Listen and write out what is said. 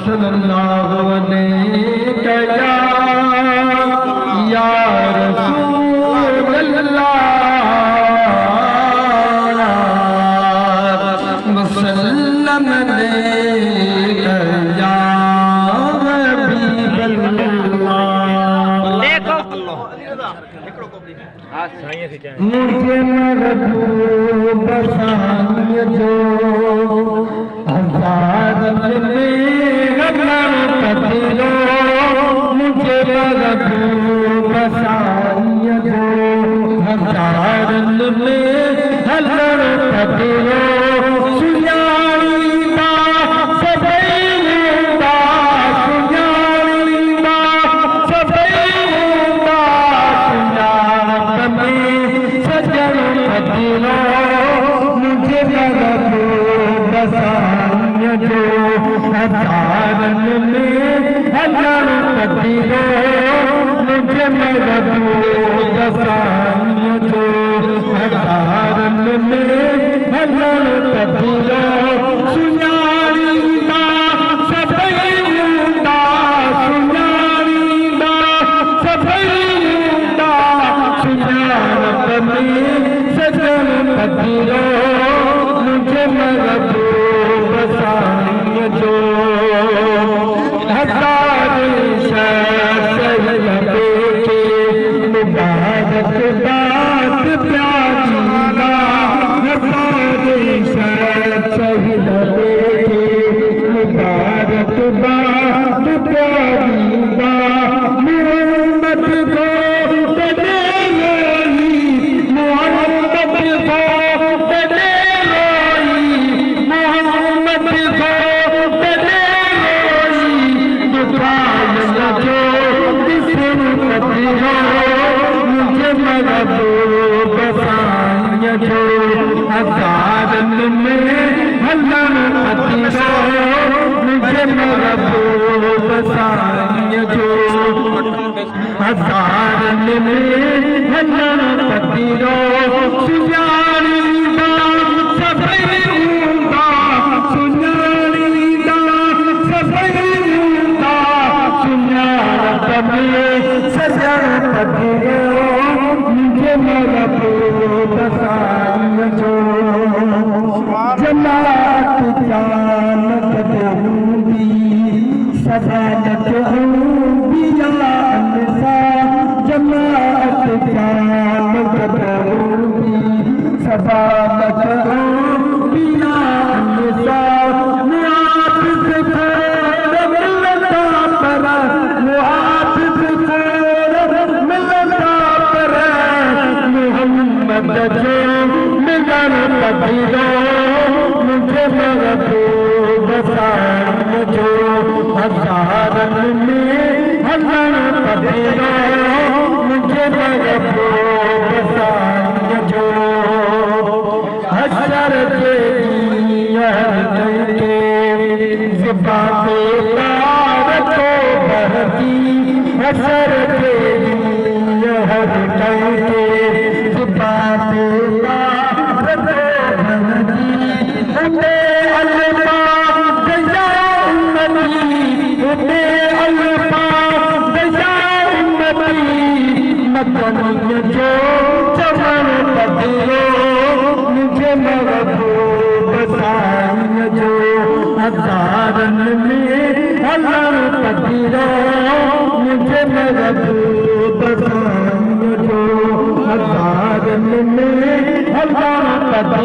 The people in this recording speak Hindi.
सल्लल्लाहु अलैहि या रसूल अल्लाह वसल्लम अलैका या हबीब अल्लाह। मुझे महबूब सानिय जो हजार में गगन पतिलो, मुझे महबूब सानिय जो हजार में गगन पतिलो, सुयानी बा सबई बा सुयानी बा सबई बा सुयान में सजन पतिलो, मुझे महबूब सानिय जो हजार में गगन पतिलो, मुझे महबूब सानिय जो हजार में गगन पतिलो, सुयानी बा सबई बा सुयानी बा सबई बा सुयान में सजन पतिलो, मुझे महबूब सानिय जो हजार सही बेटे मुबारक बात प्यारीगा, हजार सही बेटे मुबारक बात प्यारीगा, मोहम्मद को दे लोई मोहम्मद को दे लोई मोहम्मद को दे लोई, दुकान जो किसन पति हो, मुझे महबूब सानिय जो हजार में गगन पतिलो, मुझे महबूब सानिय जो हजार में गगन पतिलो, सुयानी बा सबई बा सुयानी बा सबई बा सुयान में सजन पतिलो, मुझे महबूब सानिय जो जन्नत जानत दूंगी सजानत दूंगी या अनसा, जन्नत जानत दूंगी सजानत दूंगी या अनसा, मुआफ़िज़ को मिलता पर मुआफ़िज़ को मिलता पर मोहम्मद जो मिलन पतिलो, मुझे महबूब सानिय जो हजार में गगन पतिलो, मुझे महबूब सानिय जो हशर के के ज़िबाते पार को बहती, हशर के हर के ज़िबाते पार को बहती, उठे अल्लाह दया उम्मती, उठे अल्लाह दया उम्मती, मदनिय जो चमन पतिलो, मुझे महबूब सानिय जो हजार में गगन पतिलो, मुझे महबूब सानिय जो हजार में गगन पतिलो।